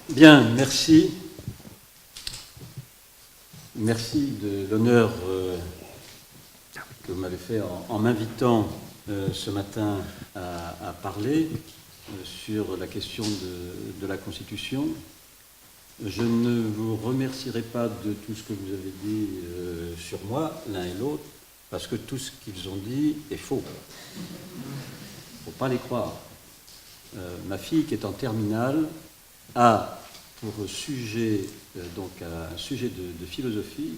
Bien, merci. Merci de l'honneur que vous m'avez fait en m'invitant ce matin à parler sur la question de la Constitution. Je ne vous remercierai pas de tout ce que vous avez dit sur moi, l'un et l'autre, parce que tout ce qu'ils ont dit est faux. Il ne faut pas les croire. Ma fille, qui est en terminale, a pour sujet, donc un sujet de philosophie,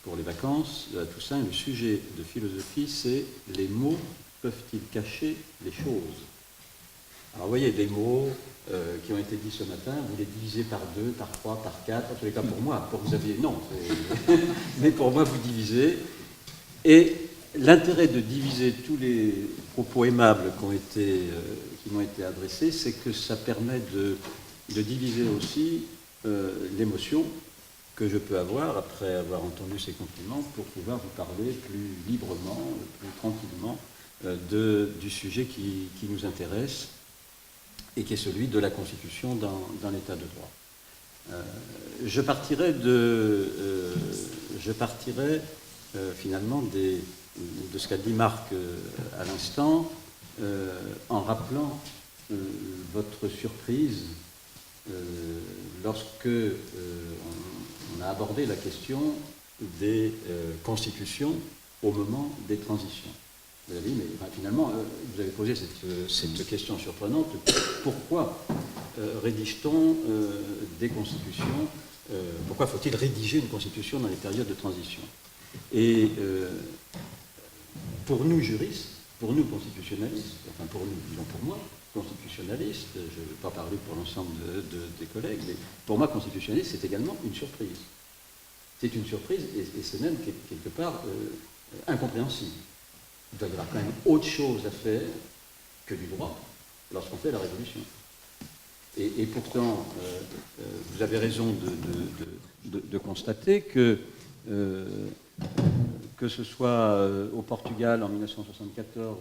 pour les vacances de la Toussaint, le sujet de philosophie, c'est les mots peuvent-ils cacher les choses? Alors vous voyez, des mots qui ont été dits ce matin, vous les divisez par 2, par 3, par 4, en tous les cas pour moi, pour vous aviez, non, mais pour moi vous divisez, et l'intérêt de diviser tous les propos aimables qui m'ont été adressés, c'est que ça permet de diviser aussi l'émotion que je peux avoir après avoir entendu ces compliments pour pouvoir vous parler plus librement, plus tranquillement du sujet qui nous intéresse et qui est celui de la Constitution dans l'état de droit. Je partirai finalement de ce qu'a dit Marc à l'instant en rappelant votre surprise lorsque on a abordé la question des constitutions au moment des transitions. Vous avez dit, mais finalement, vous avez posé cette question surprenante, pourquoi rédige-t-on des constitutions, pourquoi faut-il rédiger une constitution dans les périodes de transition? Et pour nous juristes, pour nous constitutionnalistes, enfin pour nous, disons pour moi, constitutionnaliste, je ne vais pas parler pour l'ensemble des collègues, mais pour moi, constitutionnaliste, c'est également une surprise. C'est une surprise et c'est même quelque part incompréhensible. Il doit y avoir quand même autre chose à faire que du droit lorsqu'on fait la Révolution. Et pourtant, vous avez raison de constater que ce soit au Portugal en 1974,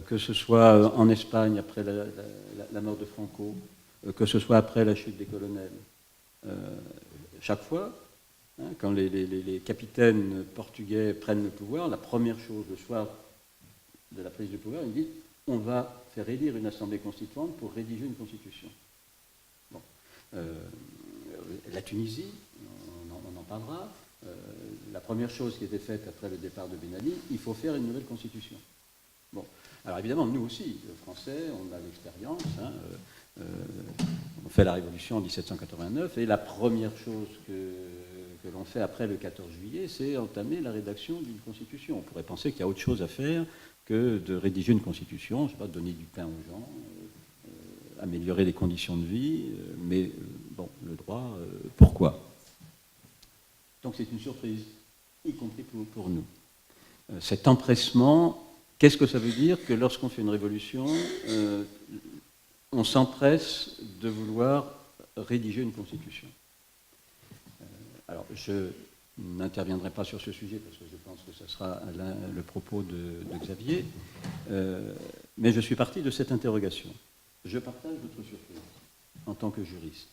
que ce soit en Espagne après la mort de Franco, que ce soit après la chute des colonels. Chaque fois, quand les capitaines portugais prennent le pouvoir, la première chose, le soir de la prise du pouvoir, ils disent « on va faire élire une assemblée constituante pour rédiger une constitution ». Bon. La Tunisie, on en parlera. La première chose qui était faite après le départ de Ben Ali, il faut faire une nouvelle constitution. Bon. Alors évidemment, nous aussi, Français, on a l'expérience. On fait la Révolution en 1789 et la première chose que l'on fait après le 14 juillet, c'est entamer la rédaction d'une constitution. On pourrait penser qu'il y a autre chose à faire que de rédiger une constitution, je ne sais pas, donner du pain aux gens, améliorer les conditions de vie, mais bon, le droit, pourquoi? Donc c'est une surprise, y compris pour nous. Cet empressement, qu'est-ce que ça veut dire? Que lorsqu'on fait une révolution, on s'empresse de vouloir rédiger une constitution. Alors, je n'interviendrai pas sur ce sujet parce que je pense que ce sera le propos de Xavier, mais je suis parti de cette interrogation. Je partage votre surprise en tant que juriste.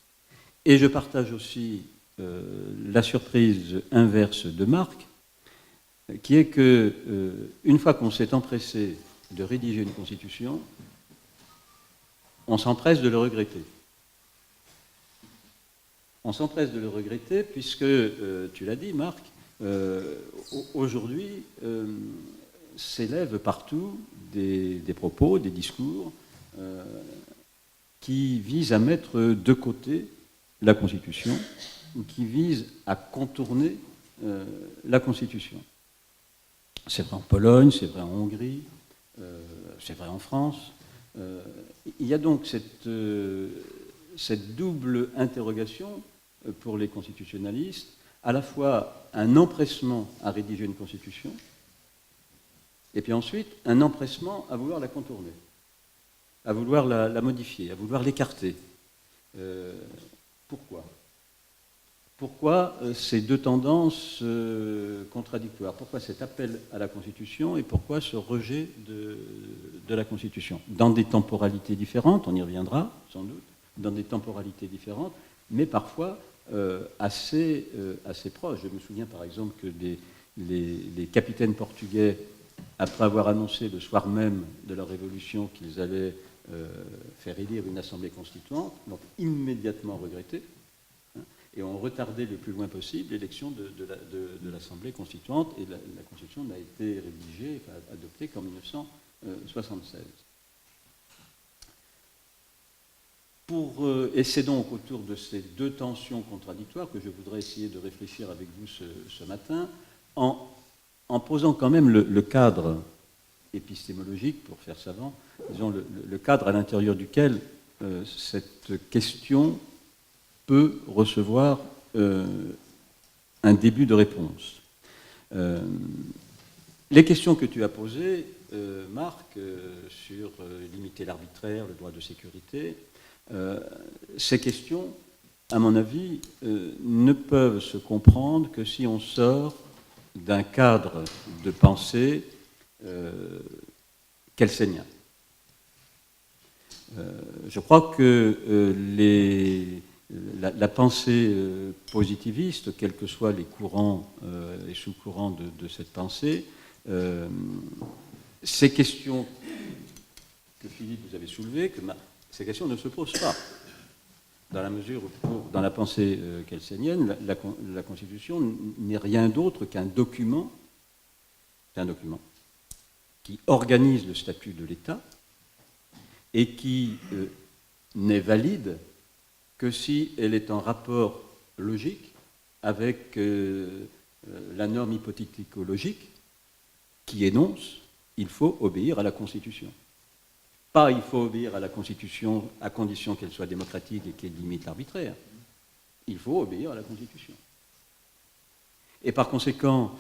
Et je partage aussi la surprise inverse de Marc, qui est que, une fois qu'on s'est empressé de rédiger une constitution, on s'empresse de le regretter. On s'empresse de le regretter puisque, tu l'as dit Marc, aujourd'hui s'élèvent partout des propos, des discours qui visent à mettre de côté la Constitution, ou qui visent à contourner la Constitution. C'est vrai en Pologne, c'est vrai en Hongrie, c'est vrai en France. Il y a donc cette double interrogation pour les constitutionnalistes, à la fois un empressement à rédiger une constitution, et puis ensuite un empressement à vouloir la contourner, à vouloir la modifier, à vouloir l'écarter. Pourquoi? Pourquoi ces deux tendances contradictoires? Pourquoi cet appel à la Constitution et pourquoi ce rejet de la Constitution? Dans des temporalités différentes, on y reviendra sans doute, dans des temporalités différentes, mais parfois assez proches. Je me souviens par exemple que les capitaines portugais, après avoir annoncé le soir même de la Révolution qu'ils allaient faire élire une assemblée constituante, l'ont immédiatement regretté, et ont retardé le plus loin possible l'élection de l'Assemblée constituante, et la Constitution n'a été rédigée, enfin, adoptée qu'en 1976. Et c'est donc autour de ces deux tensions contradictoires que je voudrais essayer de réfléchir avec vous ce matin, en posant quand même le cadre épistémologique, pour faire savant, disons le cadre à l'intérieur duquel cette question peut recevoir un début de réponse. Les questions que tu as posées, Marc, sur limiter l'arbitraire, le droit de sécurité, ces questions, à mon avis, ne peuvent se comprendre que si on sort d'un cadre de pensée kelsènien. Je crois que la pensée positiviste, quels que soient les courants et sous-courants de cette pensée, ces questions que Philippe vous avez soulevées, ces questions ne se posent pas. Dans la mesure où, dans la pensée kelsènienne, la Constitution n'est rien d'autre qu'un document qui organise le statut de l'État et qui n'est valide que si elle est en rapport logique avec la norme hypothético-logique qui énonce « il faut obéir à la Constitution ». Pas « il faut obéir à la Constitution à condition qu'elle soit démocratique et qu'elle limite l'arbitraire ». Il faut obéir à la Constitution. Et par conséquent,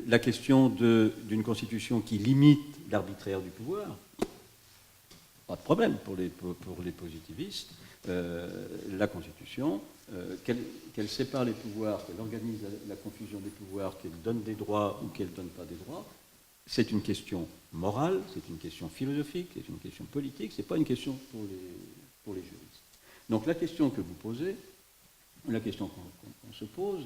la question d'une Constitution qui limite l'arbitraire du pouvoir, pas de problème pour les positivistes, la Constitution, qu'elle sépare les pouvoirs, qu'elle organise la confusion des pouvoirs, qu'elle donne des droits ou qu'elle ne donne pas des droits, c'est une question morale, c'est une question philosophique, c'est une question politique, ce n'est pas une question pour les juristes. Donc la question que vous posez, la question qu'on se pose,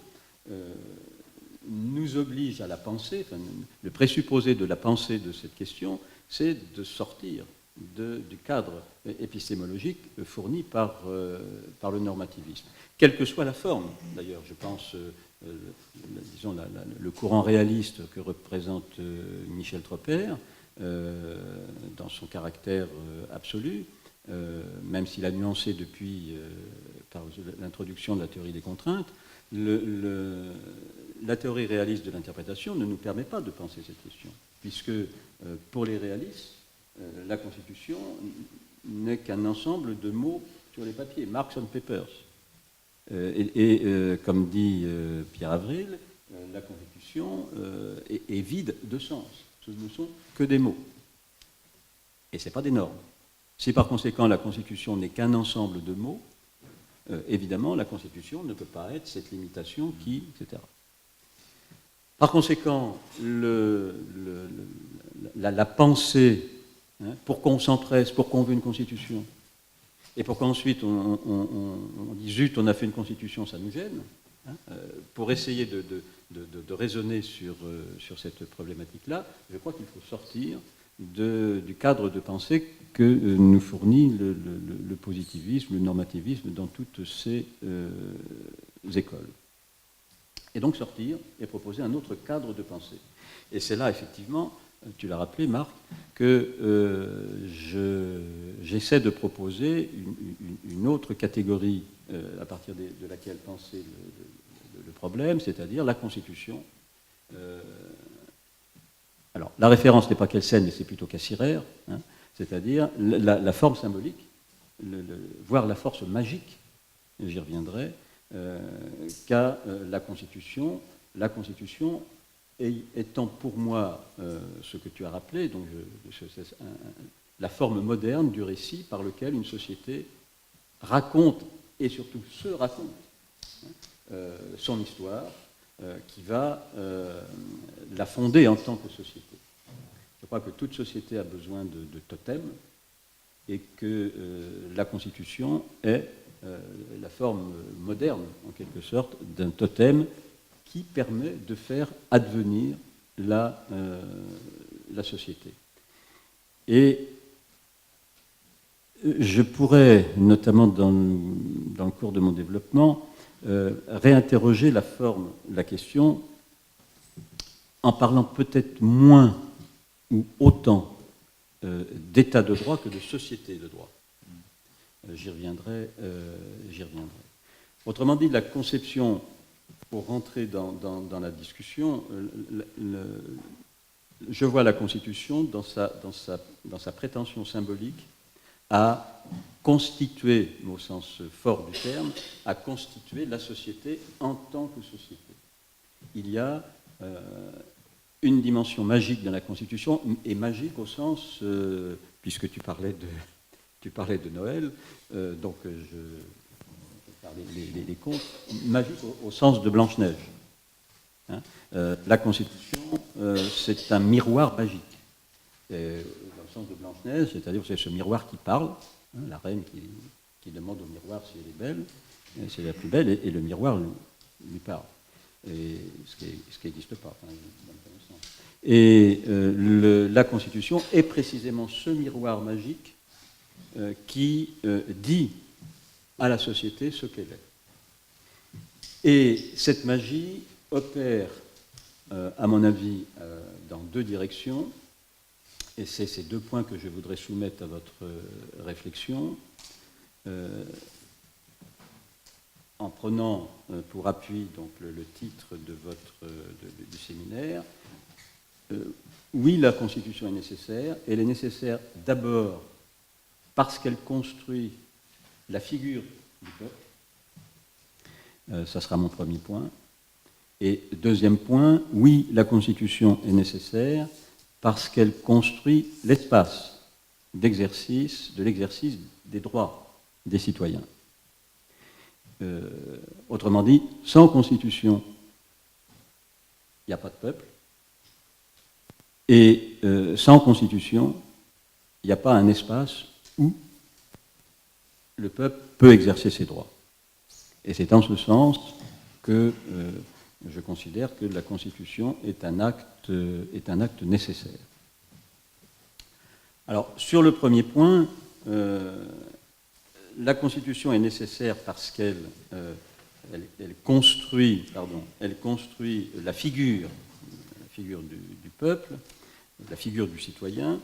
nous oblige à la pensée, enfin, le présupposé de la pensée de cette question, c'est de sortir du cadre épistémologique fourni par le normativisme. Quelle que soit la forme, d'ailleurs, je pense, disons, le courant réaliste que représente Michel Tropper, dans son caractère absolu, même s'il a nuancé depuis par l'introduction de la théorie des contraintes, la théorie réaliste de l'interprétation ne nous permet pas de penser cette question, puisque pour les réalistes, la Constitution n'est qu'un ensemble de mots sur les papiers, marks on papers. Comme dit Pierre Avril, la Constitution est vide de sens. Ce ne sont que des mots. Et ce n'est pas des normes. Si par conséquent la Constitution n'est qu'un ensemble de mots, évidemment la Constitution ne peut pas être cette limitation qui, etc. Par conséquent, la pensée, pour qu'on s'empresse, pour qu'on veut une Constitution, et pour qu'ensuite on dise zut, on a fait une Constitution, ça nous gêne, pour essayer de raisonner sur cette problématique-là, je crois qu'il faut sortir du cadre de pensée que nous fournit le positivisme, le normativisme dans toutes ces écoles. Et donc sortir et proposer un autre cadre de pensée. Et c'est là, effectivement, tu l'as rappelé, Marc, que j'essaie de proposer une autre catégorie à partir de laquelle penser le problème, c'est-à-dire la Constitution. Alors, la référence n'est pas Kelsen, mais c'est plutôt Cassirer, c'est-à-dire la forme symbolique, voire la force magique, j'y reviendrai, qu'a la Constitution. La Constitution étant pour moi ce que tu as rappelé, donc la forme moderne du récit par lequel une société raconte, et surtout se raconte, son histoire, qui va la fonder en tant que société. Je crois que toute société a besoin de totems, et que la Constitution est la forme moderne, en quelque sorte, d'un totem qui permet de faire advenir la société. Et je pourrais, notamment dans le cours de mon développement, réinterroger la question en parlant peut-être moins ou autant d'état de droit que de société de droit. J'y reviendrai. Autrement dit, la conception, pour rentrer dans la discussion, je vois la Constitution dans sa prétention symbolique à constituer, au sens fort du terme, à constituer la société en tant que société. Il y a une dimension magique dans la Constitution, et magique au sens, puisque tu parlais de Noël, donc je parlais les contes, magique au sens de Blanche-Neige. Hein, la Constitution, c'est un miroir magique. Dans le sens de Blanche-Neige, c'est-à-dire c'est ce miroir qui parle, hein, la reine qui demande au miroir si elle est belle, c'est la plus belle, et le miroir lui parle. Et ce qui n'existe pas. Enfin, et la Constitution est précisément ce miroir magique qui dit à la société ce qu'elle est. Et cette magie opère, à mon avis, dans deux directions, et c'est ces deux points que je voudrais soumettre à votre réflexion, en prenant pour appui donc, le titre de du séminaire. Oui, la Constitution est nécessaire. Elle est nécessaire d'abord parce qu'elle construit la figure du peuple. Ça sera mon premier point. Et deuxième point, oui, la Constitution est nécessaire parce qu'elle construit l'espace de l'exercice des droits des citoyens. Autrement dit, sans Constitution, il n'y a pas de peuple. Et sans Constitution, il n'y a pas un espace où le peuple peut exercer ses droits. Et c'est en ce sens que je considère que la Constitution est un acte nécessaire. Alors, sur le premier point, la Constitution est nécessaire parce qu'elle construit la figure du peuple, la figure du citoyen.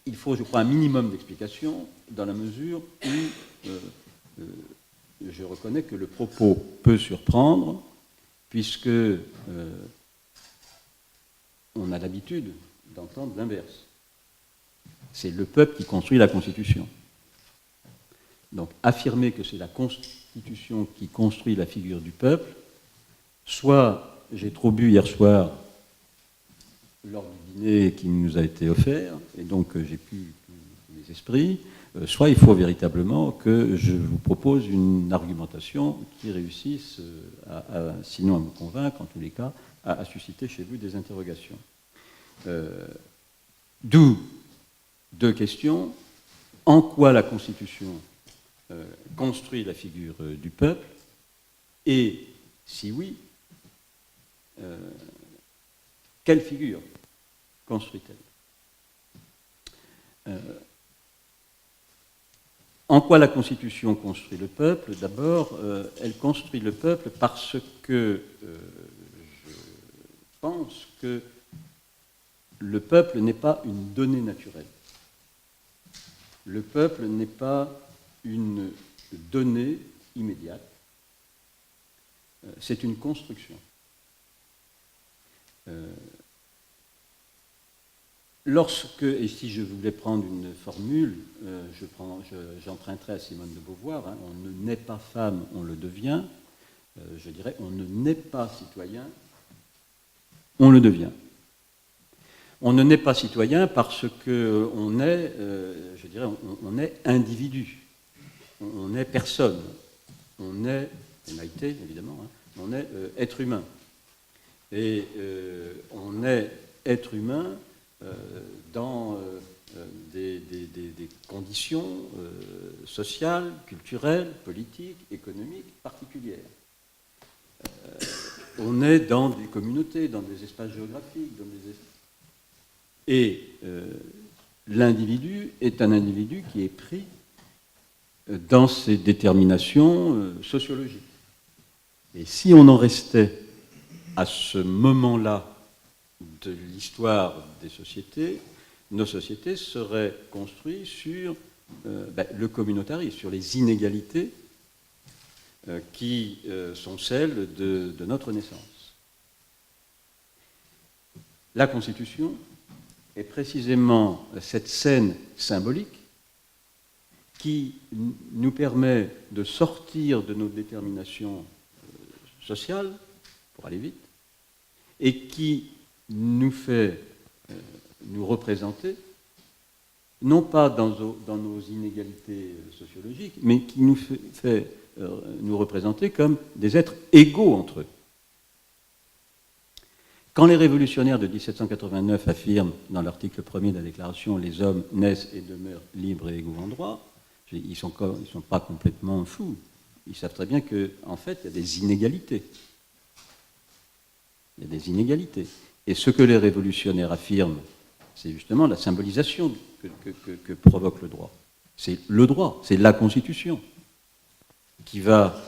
Il faut, je crois, un minimum d'explication dans la mesure où je reconnais que le propos peut surprendre, puisque on a l'habitude d'entendre l'inverse. C'est le peuple qui construit la Constitution. Donc, affirmer que c'est la Constitution qui construit la figure du peuple, soit j'ai trop bu hier soir lors du dîner qui nous a été offert, et donc j'ai pu tous les esprits, soit il faut véritablement que je vous propose une argumentation qui réussisse, sinon à me convaincre, en tous les cas, à susciter chez vous des interrogations. D'où deux questions. En quoi la Constitution construit la figure du peuple? Et, si oui, quelle figure construit-elle? En quoi la Constitution construit le peuple? D'abord, elle construit le peuple parce que je pense que le peuple n'est pas une donnée naturelle. Le peuple n'est pas une donnée immédiate. C'est une construction. Lorsque, et si je voulais prendre une formule, j'emprunterais à Simone de Beauvoir, hein, on ne naît pas femme, on le devient. Je dirais, on ne naît pas citoyen, on le devient. On ne naît pas citoyen parce qu'on est, je dirais, on est individu, on est personne, on est, humanité évidemment, hein, on est être humain. Et on est être humain dans des conditions sociales, culturelles, politiques, économiques particulières. On est dans des communautés, dans des espaces géographiques, et l'individu est un individu qui est pris dans ses déterminations sociologiques. Et si on en restait à ce moment-là de l'histoire des sociétés, nos sociétés seraient construites sur le communautarisme, sur les inégalités qui sont celles de notre naissance. La Constitution est précisément cette scène symbolique qui nous permet de sortir de nos déterminations sociales, pour aller vite, et qui nous fait nous représenter, non pas dans nos inégalités sociologiques, mais qui nous fait nous représenter comme des êtres égaux entre eux. Quand les révolutionnaires de 1789 affirment dans l'article 1er de la Déclaration « Les hommes naissent et demeurent libres et égaux en droit », ils ne sont pas complètement fous. Ils savent très bien qu'en fait, il y a des inégalités. Il y a des inégalités. Et ce que les révolutionnaires affirment, c'est justement la symbolisation que provoque le droit. C'est le droit, c'est la Constitution qui va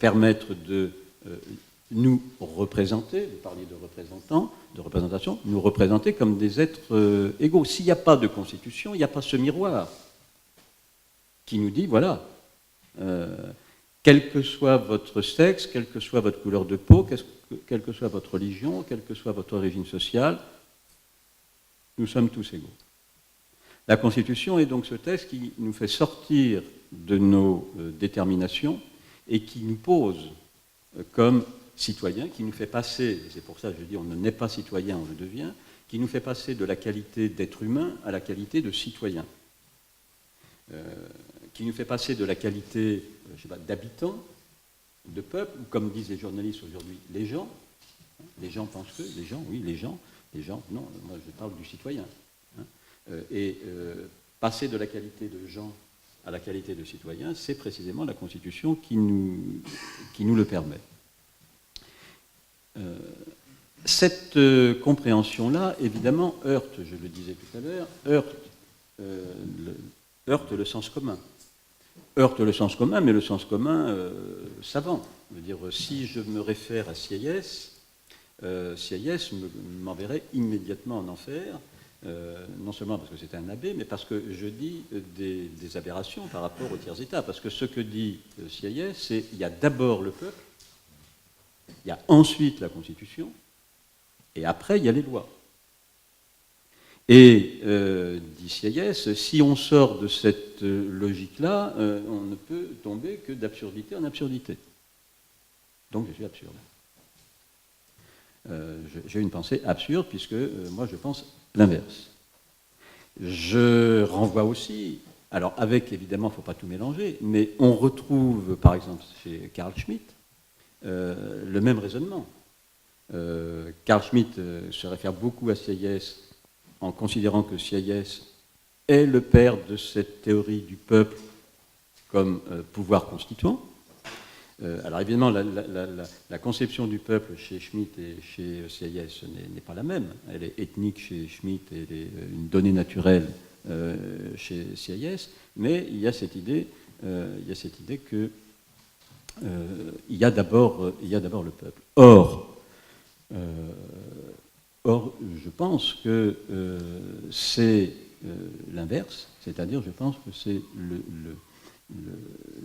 permettre de nous représenter, vous parliez de représentants, de représentation, nous représenter comme des êtres égaux. S'il n'y a pas de Constitution, il n'y a pas ce miroir qui nous dit, voilà, quel que soit votre sexe, quelle que soit votre couleur de peau, quelle que soit votre religion, quelle que soit votre origine sociale, nous sommes tous égaux. La Constitution est donc ce texte qui nous fait sortir de nos déterminations et qui nous pose comme citoyens, qui nous fait passer, c'est pour ça que je dis on ne naît pas citoyen, on le devient, qui nous fait passer de la qualité d'être humain à la qualité de citoyen, qui nous fait passer de la qualité d'habitant, de peuple, ou comme disent les journalistes aujourd'hui, les gens pensent que, les gens, oui, les gens, non, moi je parle du citoyen. Passer de la qualité de gens à la qualité de citoyen, c'est précisément la Constitution qui nous le permet. Cette compréhension-là, évidemment, heurte, je le disais tout à l'heure, heurte le sens commun. Heurte le sens commun, mais le sens commun savant. Je veux dire, si je me réfère à Sieyès, Sieyès m'enverrait immédiatement en enfer, non seulement parce que c'est un abbé, mais parce que je dis des aberrations par rapport au tiers-État. Parce que ce que dit Sieyès, c'est qu'il y a d'abord le peuple, il y a ensuite la Constitution, et après il y a les lois. Et, dit Sieyès, si on sort de cette logique-là, on ne peut tomber que d'absurdité en absurdité. Donc je suis absurde. J'ai une pensée absurde, puisque moi je pense l'inverse. Je renvoie aussi, alors avec évidemment, il ne faut pas tout mélanger, mais on retrouve par exemple chez Carl Schmitt le même raisonnement. Carl Schmitt se réfère beaucoup à Sieyès en considérant que Sieyès est le père de cette théorie du peuple comme pouvoir constituant. Alors évidemment, la conception du peuple chez Schmitt et chez Sieyès n'est pas la même. Elle est ethnique chez Schmitt et elle est une donnée naturelle chez Sieyès, mais il y a cette idée que il y a d'abord le peuple. Or, je pense que c'est l'inverse, c'est-à-dire je pense que c'est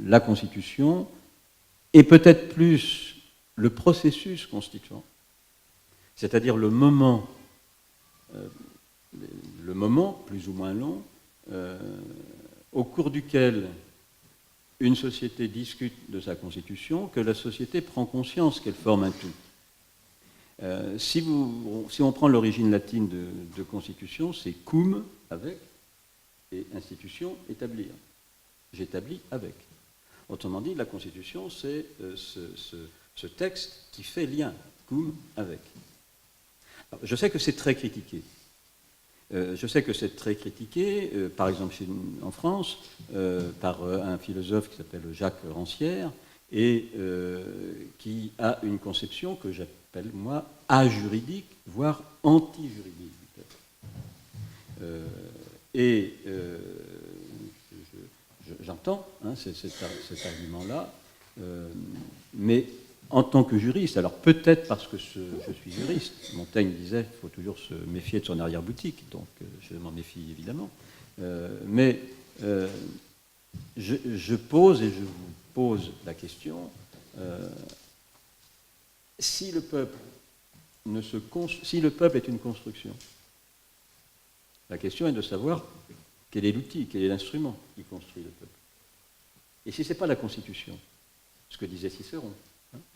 la Constitution et peut-être plus le processus constituant, c'est-à-dire le moment plus ou moins long, au cours duquel une société discute de sa constitution, que la société prend conscience qu'elle forme un tout. Si on prend l'origine latine de constitution, c'est cum, avec, et institution, établir. J'établis avec. Autrement dit, la Constitution, c'est ce texte qui fait lien. cum avec. Alors, je sais que c'est très critiqué. Par exemple en France, par un philosophe qui s'appelle Jacques Rancière, et qui a une conception que j'appelle, moi, ajuridique, voire anti-juridique. J'entends cet argument-là, mais en tant que juriste, alors peut-être parce que je suis juriste, Montaigne disait qu'il faut toujours se méfier de son arrière-boutique, donc je m'en méfie évidemment, mais je pose et je vous pose la question, si le peuple est une construction, la question est de savoir quel est l'outil, quel est l'instrument qui construit le peuple. Et si ce n'est pas la Constitution, ce que disait Cicéron,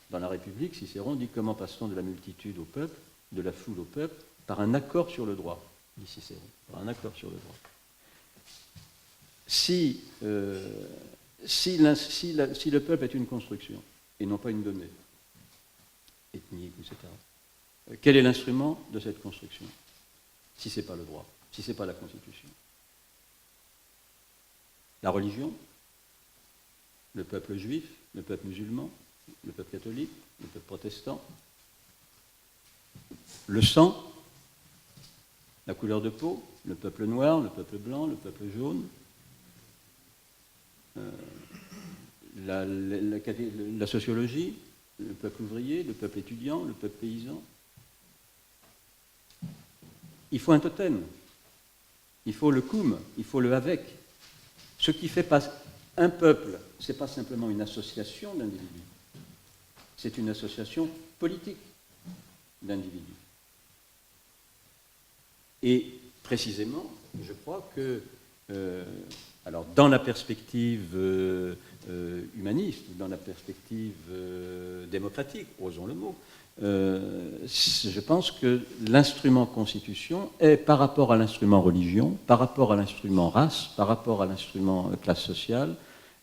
dans la République, Cicéron dit comment passe-t-on de la multitude au peuple, de la foule au peuple, par un accord sur le droit, dit Cicéron, par un accord sur le droit. Si le peuple est une construction, et non pas une donnée, ethnique, etc., quel est l'instrument de cette construction, si ce n'est pas le droit, si ce n'est pas la Constitution? La religion, le peuple juif, le peuple musulman, le peuple catholique, le peuple protestant, le sang, la couleur de peau, le peuple noir, le peuple blanc, le peuple jaune, la sociologie, le peuple ouvrier, le peuple étudiant, le peuple paysan. Il faut un totem, il faut le cum, il faut le avec. Ce qui fait pas un peuple, ce n'est pas simplement une association d'individus, c'est une association politique d'individus. Et précisément, je crois que, alors dans la perspective humaniste, dans la perspective démocratique, osons le mot, je pense que l'instrument constitution est, par rapport à l'instrument religion, par rapport à l'instrument race, par rapport à l'instrument classe sociale,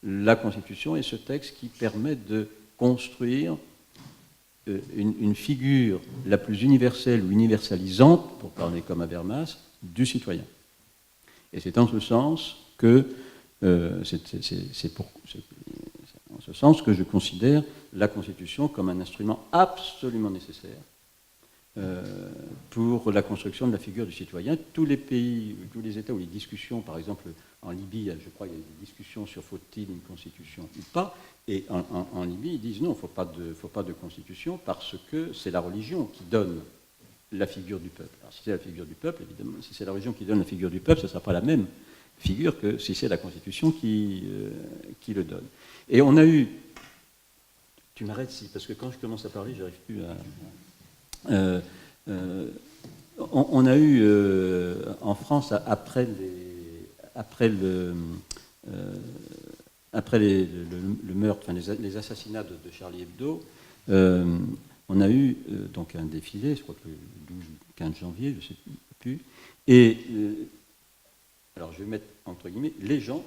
la constitution est ce texte qui permet de construire une figure la plus universelle ou universalisante, pour parler comme Habermas, du citoyen. Et c'est en ce sens que je considère la Constitution comme un instrument absolument nécessaire pour la construction de la figure du citoyen. Tous les pays, tous les États où les discussions, par exemple en Libye, je crois qu'il y a des discussions sur faut-il une constitution ou pas, et en Libye, ils disent non, il ne faut pas de constitution parce que c'est la religion qui donne la figure du peuple. Alors si c'est la figure du peuple, évidemment, si c'est la religion qui donne la figure du peuple, ce ne sera pas la même figure que si c'est la constitution qui le donne. Et on a eu... Tu m'arrêtes, si, parce que quand je commence à parler, je n'arrive plus à... on a eu en France, après le meurtre, enfin les assassinats de Charlie Hebdo, on a eu donc un défilé, je crois que le 12 ou 15 janvier, je ne sais plus, et alors je vais mettre entre guillemets, les gens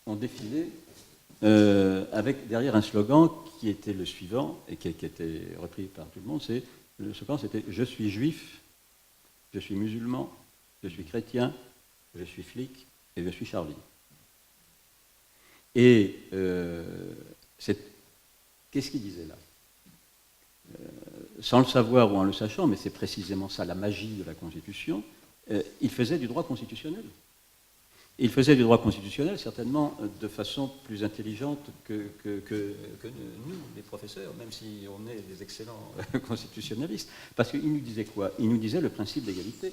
ont défilé avec derrière un slogan qui était le suivant, et qui était repris par tout le monde, le slogan c'était « Je suis juif, je suis musulman, je suis chrétien, je suis flic et je suis Charlie ». Et qu'est-ce qu'il disait là sans le savoir ou en le sachant, mais c'est précisément ça la magie de la Constitution, il faisait du droit constitutionnel. Il faisait du droit constitutionnel certainement de façon plus intelligente que nous, les professeurs, même si on est des excellents constitutionnalistes. Parce qu'il nous disait quoi? Il nous disait le principe d'égalité.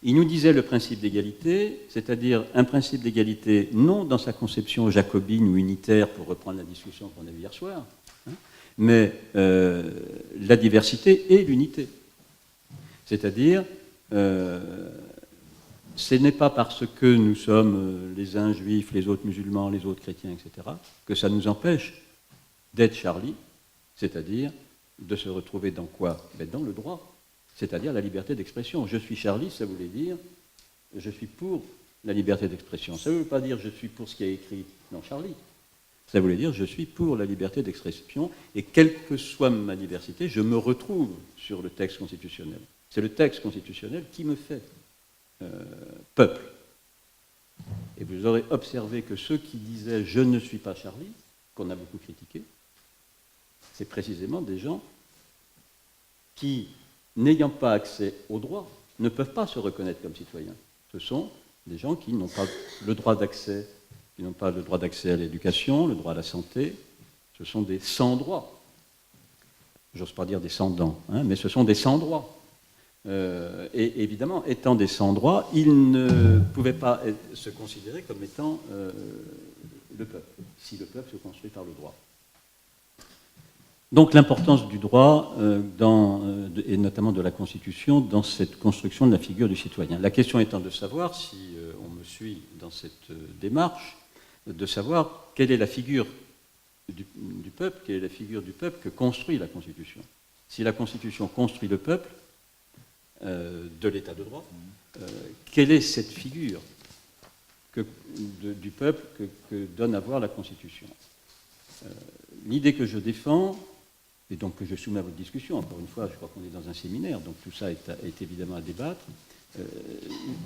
Il nous disait le principe d'égalité, c'est-à-dire un principe d'égalité non dans sa conception jacobine ou unitaire, pour reprendre la discussion qu'on a eue hier soir, hein, mais la diversité et l'unité. C'est-à-dire, ce n'est pas parce que nous sommes les uns juifs, les autres musulmans, les autres chrétiens, etc., que ça nous empêche d'être Charlie, c'est-à-dire de se retrouver dans quoi? Dans le droit, c'est-à-dire la liberté d'expression. Je suis Charlie, ça voulait dire je suis pour la liberté d'expression. Ça ne veut pas dire je suis pour ce qui est écrit dans Charlie. Ça voulait dire je suis pour la liberté d'expression et quelle que soit ma diversité, je me retrouve sur le texte constitutionnel. C'est le texte constitutionnel qui me fait peuple. Et vous aurez observé que ceux qui disaient « je ne suis pas Charlie », qu'on a beaucoup critiqué, c'est précisément des gens qui, n'ayant pas accès aux droits, ne peuvent pas se reconnaître comme citoyens. Ce sont des gens qui n'ont pas le droit d'accès, qui n'ont pas le droit d'accès à l'éducation, le droit à la santé. Ce sont des sans-droits. J'ose pas dire des sans-dents, hein, mais ce sont des sans-droits. Et évidemment, étant des sans-droits, ils ne pouvaient pas se considérer comme étant le peuple, si le peuple se construit par le droit. Donc l'importance du droit, et notamment de la Constitution, dans cette construction de la figure du citoyen. La question étant de savoir, si on me suit dans cette démarche, de savoir quelle est la figure du peuple, quelle est la figure du peuple que construit la Constitution. Si la Constitution construit le peuple, de l'état de droit, quelle est cette figure du peuple que donne à voir la Constitution? L'idée que je défends, et donc que je soumets à votre discussion, encore une fois, je crois qu'on est dans un séminaire, donc tout ça est évidemment à débattre,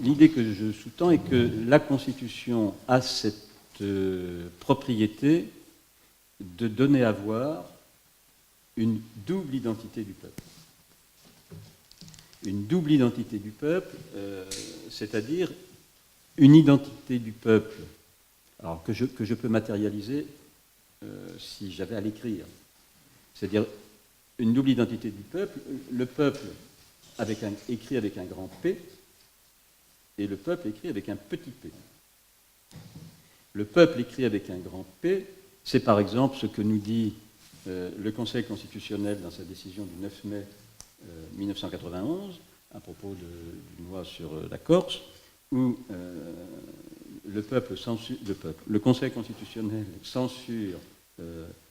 l'idée que je sous-tends est que la Constitution a cette propriété de donner à voir une double identité du peuple. Une double identité du peuple, c'est-à-dire une identité du peuple, alors que je peux matérialiser si j'avais à l'écrire. C'est-à-dire une double identité du peuple, le peuple écrit avec un grand P et le peuple écrit avec un petit p. Le peuple écrit avec un grand P, c'est par exemple ce que nous dit le Conseil constitutionnel dans sa décision du 9 mai 1991, à propos d'une loi sur la Corse, où le Conseil constitutionnel censure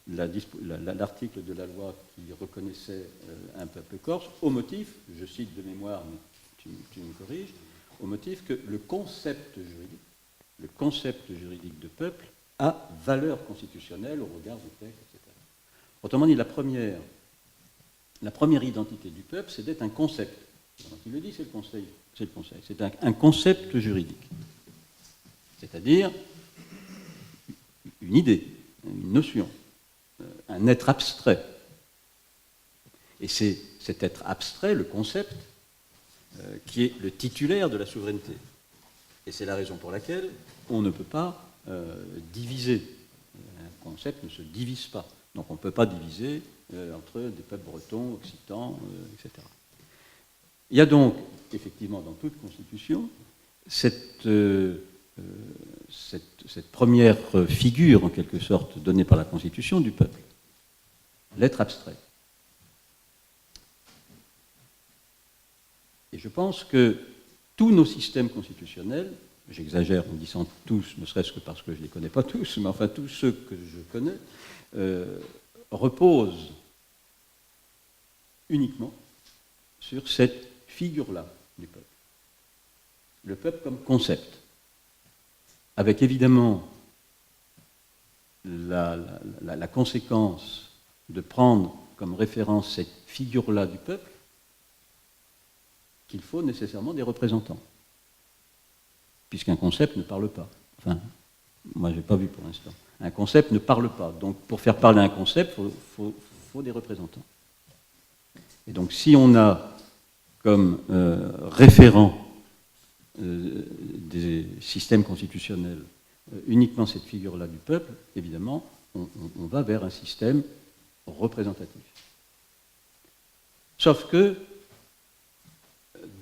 l'article de la loi qui reconnaissait un peuple corse, au motif, je cite de mémoire, mais tu me corriges, au motif que le concept juridique de peuple a valeur constitutionnelle au regard du texte, etc. Autrement dit, la première identité du peuple, c'est d'être un concept. Il le dit, c'est le Conseil. C'est un concept juridique. C'est-à-dire une idée, une notion, un être abstrait. Et c'est cet être abstrait, le concept, qui est le titulaire de la souveraineté. Et c'est la raison pour laquelle on ne peut pas diviser. Un concept ne se divise pas. Donc on ne peut pas diviser entre des peuples bretons, occitans, etc. Il y a donc, effectivement, dans toute constitution, cette première figure, en quelque sorte, donnée par la Constitution du peuple, l'être abstrait. Et je pense que tous nos systèmes constitutionnels, j'exagère en disant tous, ne serait-ce que parce que je ne les connais pas tous, mais enfin tous ceux que je connais, reposent uniquement sur cette figure-là du peuple. Le peuple comme concept, avec évidemment la conséquence de prendre comme référence cette figure-là du peuple, qu'il faut nécessairement des représentants, puisqu'un concept ne parle pas. Enfin, moi je n'ai pas vu pour l'instant. Un concept ne parle pas, donc pour faire parler un concept, il faut des représentants. Et donc si on a comme référent des systèmes constitutionnels uniquement cette figure-là du peuple, évidemment, on va vers un système représentatif. Sauf que,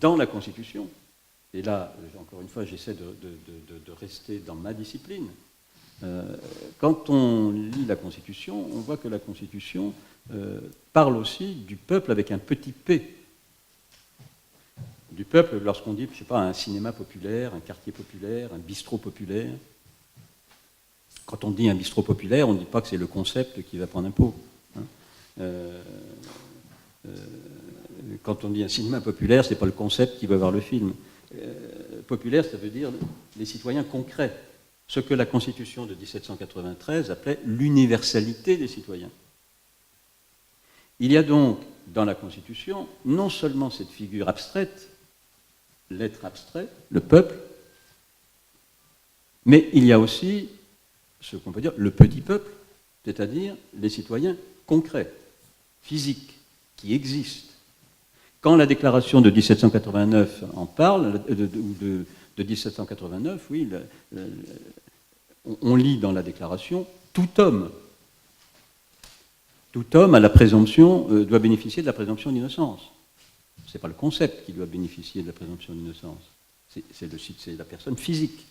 dans la Constitution, et là, encore une fois, j'essaie de rester dans ma discipline, quand on lit la Constitution, on voit que la Constitution parle aussi du peuple avec un petit p. Du peuple, lorsqu'on dit, je ne sais pas, un cinéma populaire, un quartier populaire, un bistrot populaire. Quand on dit un bistrot populaire, on ne dit pas que c'est le concept qui va prendre un pot. Hein. Quand on dit un cinéma populaire, ce n'est pas le concept qui va voir le film. Populaire, ça veut dire les citoyens concrets. ce que la Constitution de 1793 appelait l'universalité des citoyens. Il y a donc dans la Constitution non seulement cette figure abstraite, l'être abstrait, le peuple, mais il y a aussi ce qu'on peut dire le petit peuple, c'est-à-dire les citoyens concrets, physiques, qui existent. Quand la déclaration de 1789 en parle, de 1789, oui, on lit dans la déclaration « tout homme a la présomption, doit bénéficier de la présomption d'innocence ». Ce n'est pas le concept qui doit bénéficier de la présomption d'innocence, c'est la personne physique.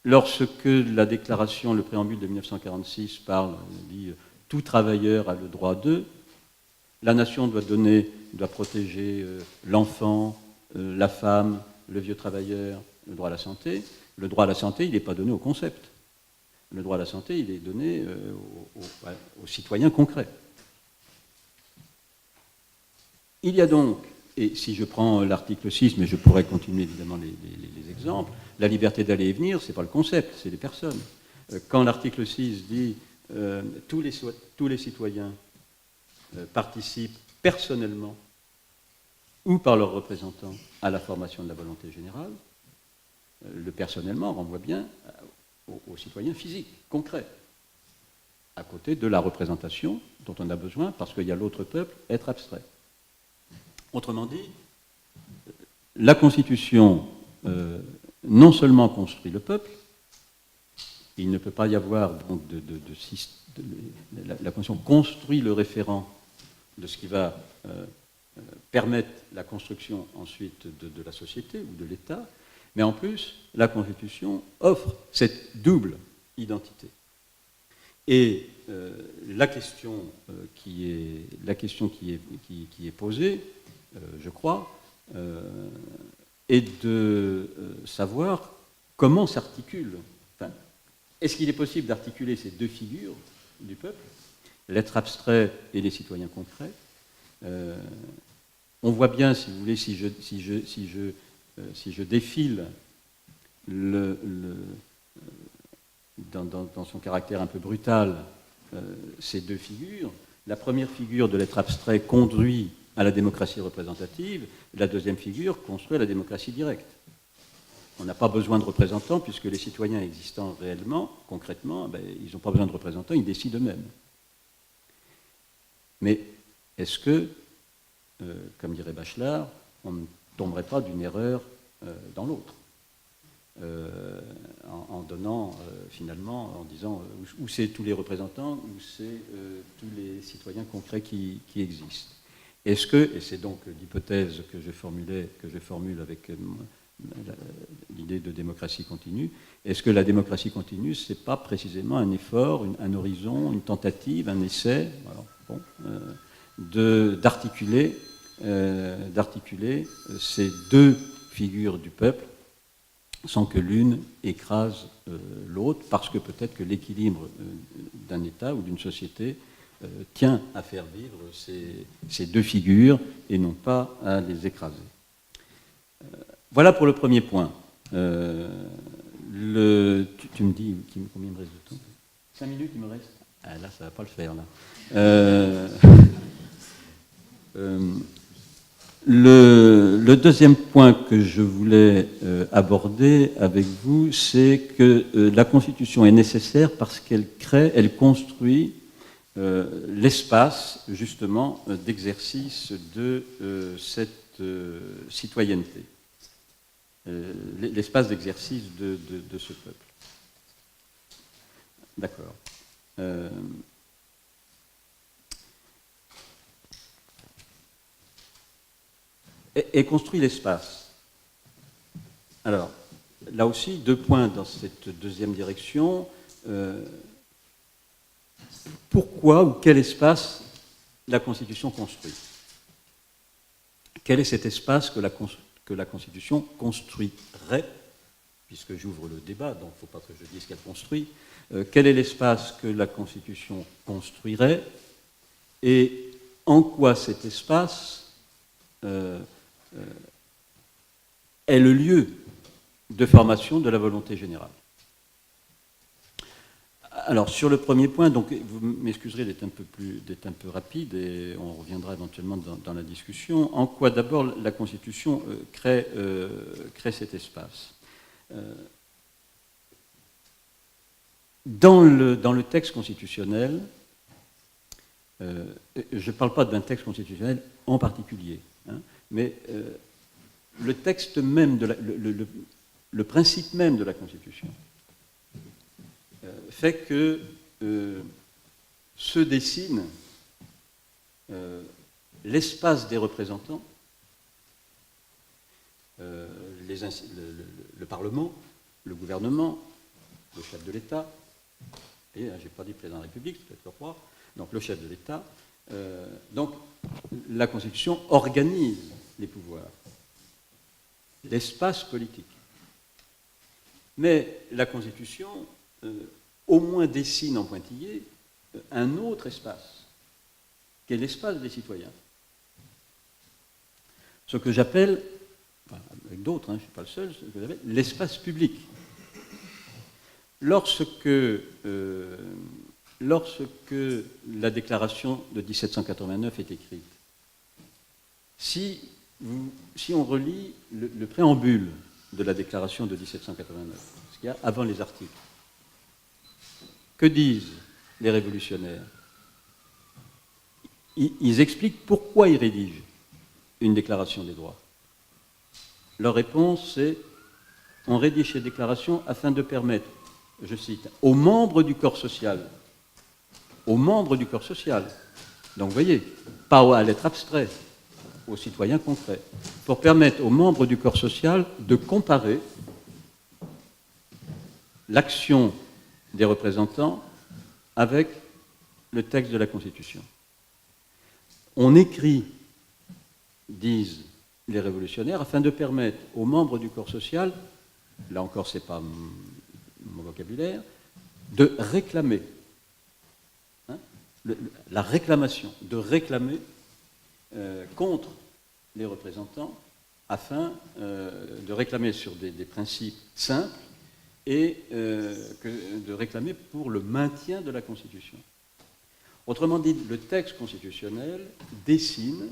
Lorsque la déclaration, le préambule de 1946 parle, dit « tout travailleur a le droit de », la nation doit protéger l'enfant, la femme, le vieux travailleur, le droit à la santé. Le droit à la santé, il n'est pas donné au concept. Le droit à la santé, il est donné aux citoyens concrets. Il y a donc, et si je prends l'article 6, mais je pourrais continuer évidemment les exemples, la liberté d'aller et venir, ce n'est pas le concept, c'est les personnes. Quand l'article 6 dit tous les citoyens participent personnellement ou par leurs représentants à la formation de la volonté générale, le personnellement renvoie bien aux citoyens physiques, concrets, à côté de la représentation dont on a besoin parce qu'il y a l'autre peuple, être abstrait. Autrement dit, la Constitution non seulement construit le peuple, il ne peut pas y avoir donc la Constitution construit le référent de ce qui va permettre la construction ensuite de la société ou de l'État, mais en plus, la Constitution offre cette double identité. Et la question qui est posée, je crois, est de savoir comment s'articule. Enfin, est-ce qu'il est possible d'articuler ces deux figures du peuple, l'être abstrait et les citoyens concrets? On voit bien, si vous voulez, si je défile dans son caractère un peu brutal ces deux figures, la première figure de l'être abstrait conduit à la démocratie représentative, la deuxième figure construit à la démocratie directe. On n'a pas besoin de représentants puisque les citoyens existant réellement, concrètement, ils n'ont pas besoin de représentants, ils décident eux-mêmes. Mais est-ce que, comme dirait Bachelard, on ne tomberait pas d'une erreur dans l'autre en donnant finalement, en disant où c'est tous les représentants, où c'est tous les citoyens concrets qui existent. Est-ce que, et c'est donc l'hypothèse que je formule avec l'idée de démocratie continue, est-ce que la démocratie continue, ce n'est pas précisément un effort, un horizon, une tentative, un essai, d'articuler ces deux figures du peuple sans que l'une écrase l'autre, parce que peut-être que l'équilibre d'un État ou d'une société tient à faire vivre ces deux figures et non pas à les écraser. Voilà pour le premier point. Tu me dis combien il me reste de temps? 5 minutes il me reste? Ah, là, ça ne va pas le faire. Là. Le deuxième point que je voulais aborder avec vous, c'est que la Constitution est nécessaire parce elle construit l'espace, justement, d'exercice de cette citoyenneté, l'espace d'exercice de ce peuple. D'accord. Et construit l'espace. Alors, là aussi, 2 points dans cette deuxième direction. Pourquoi ou quel espace la Constitution construit? Quel est cet espace que la Constitution construirait? Puisque j'ouvre le débat, donc il ne faut pas que je dise qu'elle construit. Quel est l'espace que la Constitution construirait? Et en quoi cet espace est le lieu de formation de la volonté générale. Alors, sur le premier point, donc, vous m'excuserez d'être un peu rapide, et on reviendra éventuellement dans la discussion. En quoi, d'abord, la Constitution crée cet espace. Dans le texte constitutionnel, je ne parle pas d'un texte constitutionnel en particulier, hein, mais le texte même, le principe même de la Constitution fait que se dessine l'espace des représentants, le Parlement, le gouvernement, le chef de l'État, et je n'ai pas dit président de la République, c'est peut-être le roi, donc le chef de l'État. Donc la Constitution organise les pouvoirs, l'espace politique. Mais la Constitution au moins dessine en pointillé un autre espace, qui est l'espace des citoyens. Ce que j'appelle, enfin, avec d'autres, hein, je ne suis pas le seul, ce que j'appelle l'espace public. Lorsque la déclaration de 1789 est écrite, si on relit le préambule de la déclaration de 1789, ce qu'il y a avant les articles, que disent les révolutionnaires? Ils expliquent pourquoi ils rédigent une déclaration des droits. Leur réponse, c'est « on rédige ces déclarations afin de permettre, je cite, aux membres du corps social, donc vous voyez, pas à l'être abstrait, aux citoyens concrets, pour permettre aux membres du corps social de comparer l'action des représentants avec le texte de la Constitution. On écrit, disent les révolutionnaires, afin de permettre aux membres du corps social, là encore ce n'est pas mon vocabulaire, de réclamer, hein, la réclamation, de réclamer contre les représentants, afin de réclamer sur des principes simples, et de réclamer pour le maintien de la Constitution. Autrement dit, le texte constitutionnel dessine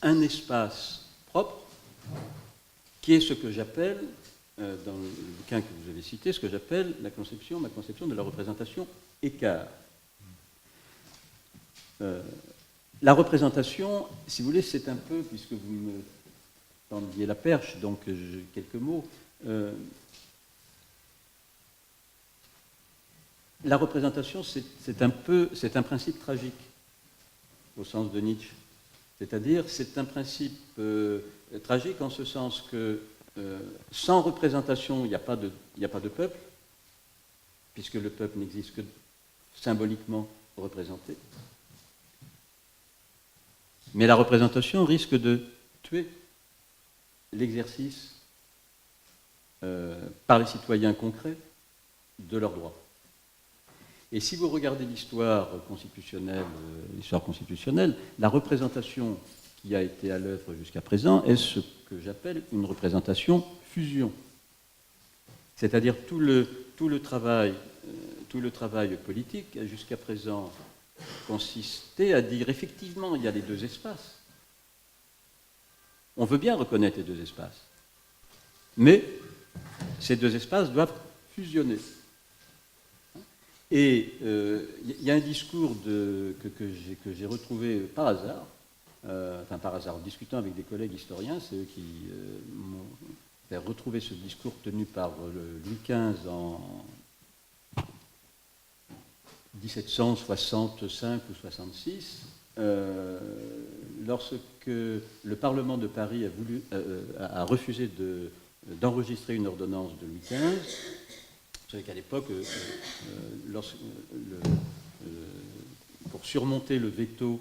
un espace propre qui est ce que j'appelle, dans le bouquin que vous avez cité, ce que j'appelle ma conception de la représentation écart. La représentation, si vous voulez, c'est un peu, puisque vous me tendiez la perche, donc quelques mots. La représentation, c'est un principe tragique, au sens de Nietzsche. C'est-à-dire, c'est un principe tragique en ce sens que sans représentation, il n'y a pas de peuple, puisque le peuple n'existe que symboliquement représenté. Mais la représentation risque de tuer l'exercice par les citoyens concrets de leurs droits. Et si vous regardez l'histoire constitutionnelle, la représentation qui a été à l'œuvre jusqu'à présent est ce que j'appelle une représentation fusion. C'est-à-dire tout le travail politique a jusqu'à présent consisté à dire effectivement il y a les deux espaces. On veut bien reconnaître les deux espaces, mais ces deux espaces doivent fusionner. Et il y a un discours que j'ai retrouvé par hasard, en discutant avec des collègues historiens, c'est eux qui m'ont fait retrouver ce discours tenu par Louis XV en 1765 ou 66, lorsque le Parlement de Paris a refusé d'enregistrer une ordonnance de Louis XV. Vous savez qu'à l'époque, pour surmonter le veto,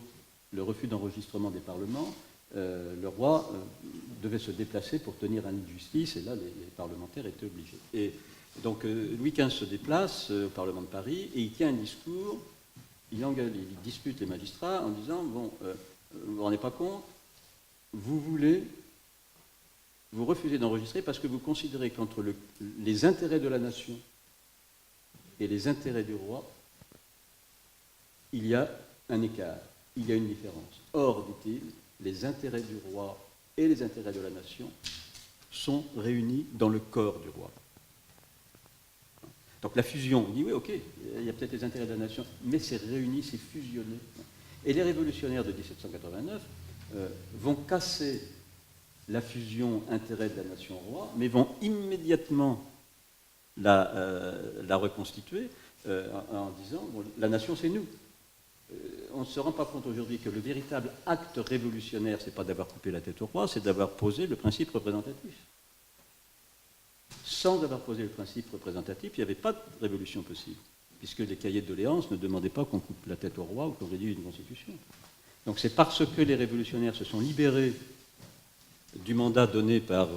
le refus d'enregistrement des parlements, le roi devait se déplacer pour tenir un lit de justice, et là, les parlementaires étaient obligés. Et donc, Louis XV se déplace au Parlement de Paris, et il tient un discours, il dispute les magistrats en disant, bon, vous ne vous rendez pas compte, vous voulez vous refusez d'enregistrer parce que vous considérez qu'entre les intérêts de la nation et les intérêts du roi, il y a un écart, il y a une différence. Or, dit-il, les intérêts du roi et les intérêts de la nation sont réunis dans le corps du roi. Donc la fusion, on dit oui, ok, il y a peut-être les intérêts de la nation, mais c'est réuni, c'est fusionné. Et les révolutionnaires de 1789 vont casser la fusion intérêt de la nation-roi, mais vont immédiatement la reconstituer en disant bon, la nation c'est nous. On ne se rend pas compte aujourd'hui que le véritable acte révolutionnaire, c'est pas d'avoir coupé la tête au roi, c'est d'avoir posé le principe représentatif. Sans avoir posé le principe représentatif, il n'y avait pas de révolution possible, puisque les cahiers de doléances ne demandaient pas qu'on coupe la tête au roi ou qu'on rédige une constitution. Donc c'est parce que les révolutionnaires se sont libérés du mandat donné par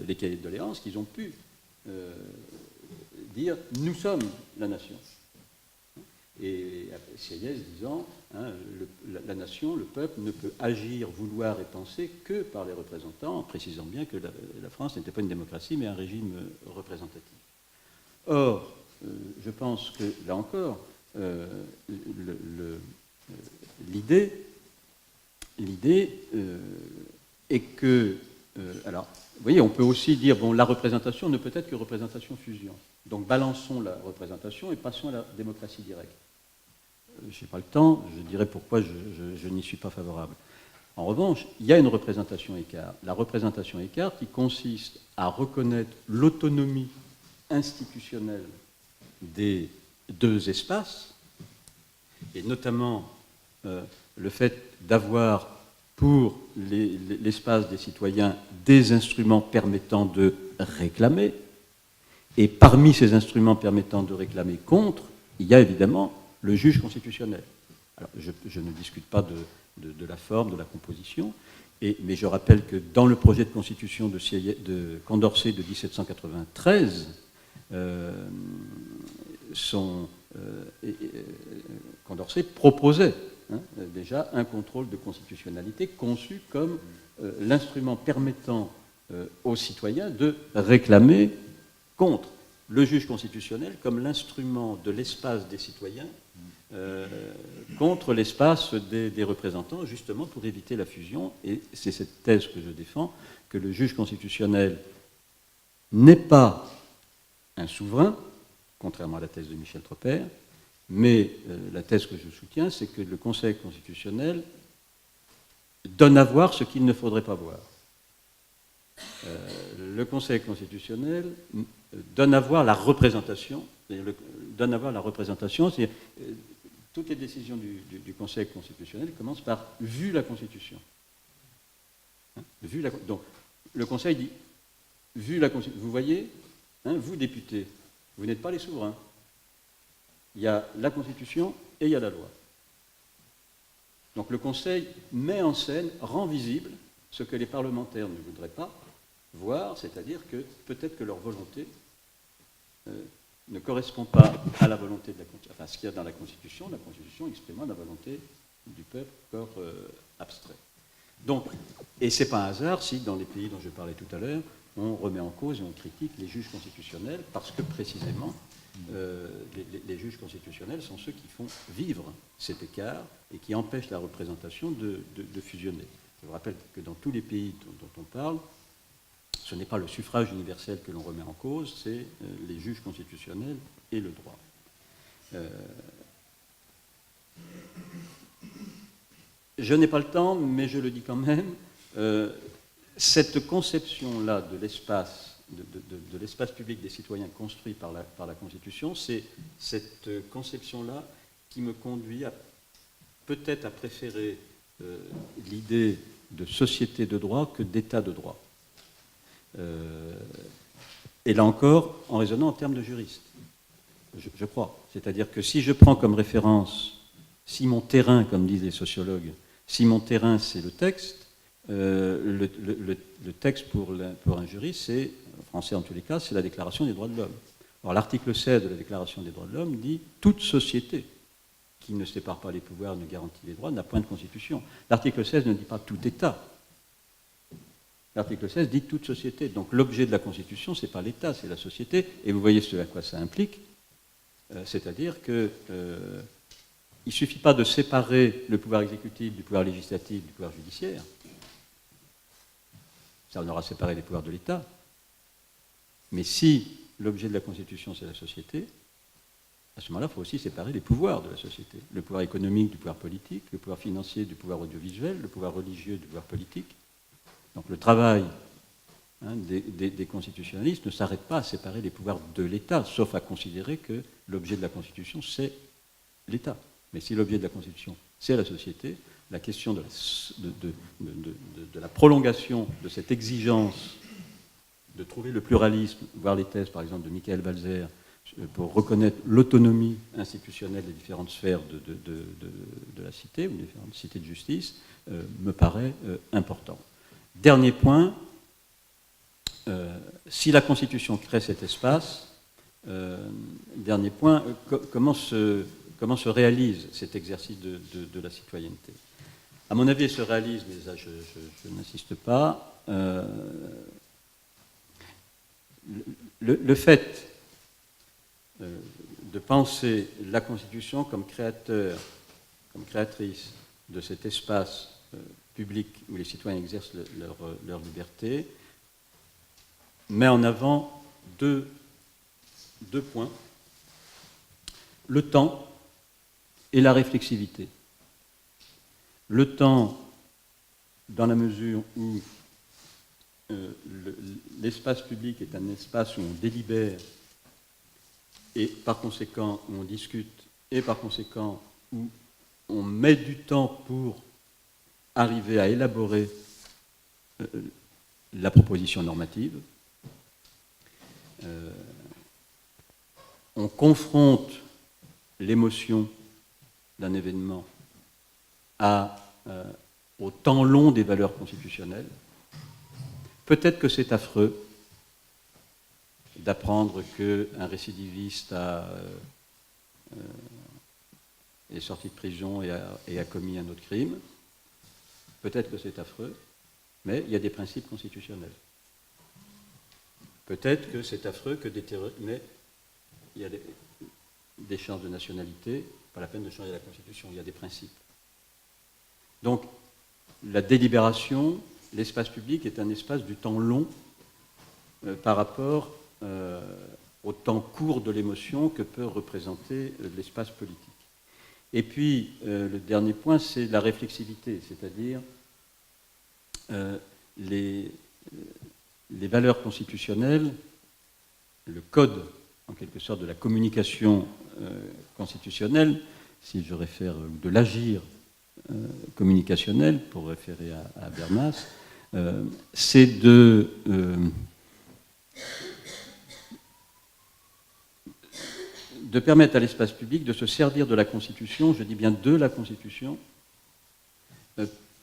les cahiers de doléances qu'ils ont pu dire « nous sommes la nation ». Et Sieyès disant la nation, le peuple, ne peut agir, vouloir et penser que par les représentants, en précisant bien que la France n'était pas une démocratie, mais un régime représentatif. Or, je pense que, là encore, l'idée est que... alors, vous voyez, on peut aussi dire, bon, la représentation ne peut être que représentation-fusion. Donc, balançons la représentation et passons à la démocratie directe. Je n'ai pas le temps, je dirais pourquoi je n'y suis pas favorable. En revanche, il y a une représentation écart. La représentation écart qui consiste à reconnaître l'autonomie institutionnelle des deux espaces, et notamment le fait d'avoir pour l'espace des citoyens des instruments permettant de réclamer, et parmi ces instruments permettant de réclamer contre, il y a évidemment le juge constitutionnel. Alors, je ne discute pas de la forme, de la composition, mais je rappelle que dans le projet de constitution de Condorcet de 1793, Condorcet proposait déjà un contrôle de constitutionnalité conçu comme l'instrument permettant aux citoyens de réclamer contre le juge constitutionnel comme l'instrument de l'espace des citoyens contre l'espace des représentants, justement pour éviter la fusion. Et c'est cette thèse que je défends, que le juge constitutionnel n'est pas un souverain, contrairement à la thèse de Michel Tropper, mais la thèse que je soutiens, c'est que le Conseil constitutionnel donne à voir ce qu'il ne faudrait pas voir. Le Conseil constitutionnel donne à voir la représentation, donne à voir la représentation, c'est toutes les décisions du Conseil constitutionnel commencent par « vu la Constitution ». Donc, le Conseil dit « vu la Constitution ». Vous voyez, vous, députés, vous n'êtes pas les souverains. Il y a la Constitution et il y a la loi. Donc, le Conseil met en scène, rend visible ce que les parlementaires ne voudraient pas voir, c'est-à-dire que peut-être que leur volonté ne correspond pas à la volonté de la Constitution. Enfin, ce qu'il y a dans la Constitution exprimant la volonté du peuple, corps abstrait. Donc, et ce n'est pas un hasard si, dans les pays dont je parlais tout à l'heure, on remet en cause et on critique les juges constitutionnels, parce que précisément, les juges constitutionnels sont ceux qui font vivre cet écart et qui empêchent la représentation de fusionner. Je vous rappelle que dans tous les pays dont on parle, ce n'est pas le suffrage universel que l'on remet en cause, c'est les juges constitutionnels et le droit. Je n'ai pas le temps, mais je le dis quand même, cette conception-là de l'espace, de l'espace public des citoyens construit par la Constitution, c'est cette conception-là qui me conduit peut-être à préférer l'idée de société de droit que d'état de droit. Et là encore, en raisonnant en termes de juriste, je crois. C'est-à-dire que si je prends comme référence, si mon terrain, comme disent les sociologues, si mon terrain c'est le texte, le texte pour un juriste, c'est, en français en tous les cas, c'est la Déclaration des droits de l'homme. Alors l'article 16 de la Déclaration des droits de l'homme dit « toute société qui ne sépare pas les pouvoirs, ne garantit les droits, n'a point de constitution ». L'article 16 ne dit pas « tout État ». L'article 16 dit toute société. Donc l'objet de la Constitution, ce n'est pas l'État, c'est la société. Et vous voyez ce à quoi ça implique. C'est-à-dire qu'il ne suffit pas de séparer le pouvoir exécutif du pouvoir législatif du pouvoir judiciaire. Ça, on aura séparé les pouvoirs de l'État. Mais si l'objet de la Constitution, c'est la société, à ce moment-là, il faut aussi séparer les pouvoirs de la société. Le pouvoir économique du pouvoir politique, le pouvoir financier du pouvoir audiovisuel, le pouvoir religieux du pouvoir politique. Donc le travail des constitutionnalistes ne s'arrête pas à séparer les pouvoirs de l'État, sauf à considérer que l'objet de la Constitution, c'est l'État. Mais si l'objet de la Constitution, c'est la société, la question de la prolongation de cette exigence de trouver le pluralisme, voir les thèses, par exemple, de Michael Balzer, pour reconnaître l'autonomie institutionnelle des différentes sphères de la cité, ou des différentes cités de justice, me paraît important. Dernier point, si la Constitution crée cet espace, dernier point, comment se réalise cet exercice de la citoyenneté? À mon avis, il se réalise, mais là je n'insiste pas, le fait de penser la Constitution comme créateur, comme créatrice de cet espace public où les citoyens exercent leur liberté, met en avant deux points, le temps et la réflexivité. Le temps, dans la mesure où l'espace public est un espace où on délibère et par conséquent où on discute et par conséquent où on met du temps pour arriver à élaborer la proposition normative. On confronte l'émotion d'un événement au temps long des valeurs constitutionnelles. Peut-être que c'est affreux d'apprendre qu'un récidiviste est sorti de prison et a commis un autre crime. Peut-être que c'est affreux, mais il y a des principes constitutionnels. Peut-être que c'est affreux que mais il y a des chances de nationalité, pas la peine de changer la Constitution, il y a des principes. Donc, la délibération, l'espace public est un espace du temps long par rapport au temps court de l'émotion que peut représenter l'espace politique. Et puis, le dernier point, c'est la réflexivité, c'est-à-dire les valeurs constitutionnelles, le code, en quelque sorte, de la communication constitutionnelle, si je réfère, de l'agir communicationnel, pour référer à Habermas, c'est de permettre à l'espace public de se servir de la Constitution, je dis bien de la Constitution,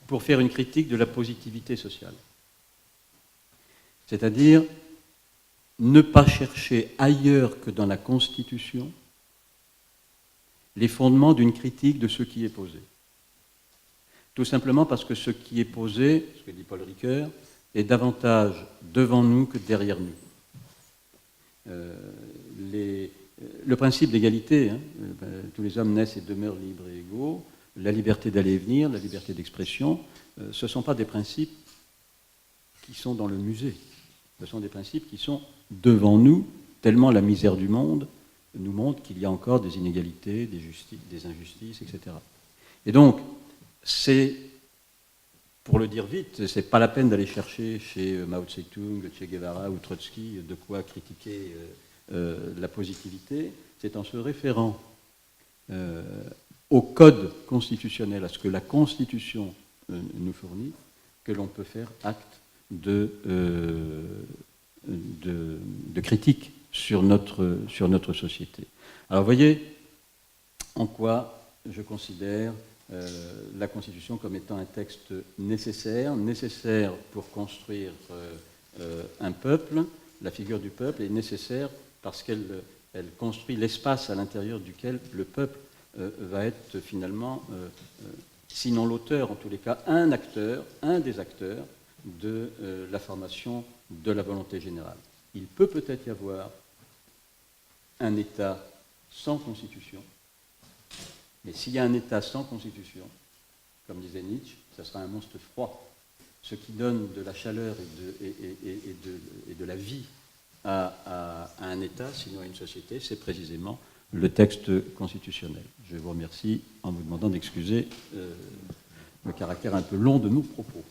pour faire une critique de la positivité sociale. C'est-à-dire ne pas chercher ailleurs que dans la Constitution les fondements d'une critique de ce qui est posé. Tout simplement parce que ce qui est posé, ce que dit Paul Ricoeur, est davantage devant nous que derrière nous. Le principe d'égalité, tous les hommes naissent et demeurent libres et égaux, la liberté d'aller et venir, la liberté d'expression, ce ne sont pas des principes qui sont dans le musée. Ce sont des principes qui sont devant nous, tellement la misère du monde nous montre qu'il y a encore des inégalités, des injustices, etc. Et donc, c'est, pour le dire vite, c'est pas la peine d'aller chercher chez Mao Tse-tung, Che Guevara ou Trotsky de quoi critiquer la positivité, c'est en se référant au code constitutionnel, à ce que la Constitution nous fournit, que l'on peut faire acte de critique sur notre société. Alors vous voyez en quoi je considère la Constitution comme étant un texte nécessaire pour construire un peuple, la figure du peuple est nécessaire parce qu'elle construit l'espace à l'intérieur duquel le peuple va être finalement, sinon l'auteur, en tous les cas, un des acteurs de l'affirmation de la volonté générale. Il peut peut-être y avoir un État sans constitution, mais s'il y a un État sans constitution, comme disait Nietzsche, ça sera un monstre froid. Ce qui donne de la chaleur et de la vie à un État, sinon à une société, c'est précisément le texte constitutionnel. Je vous remercie en vous demandant d'excuser le caractère un peu long de nos propos.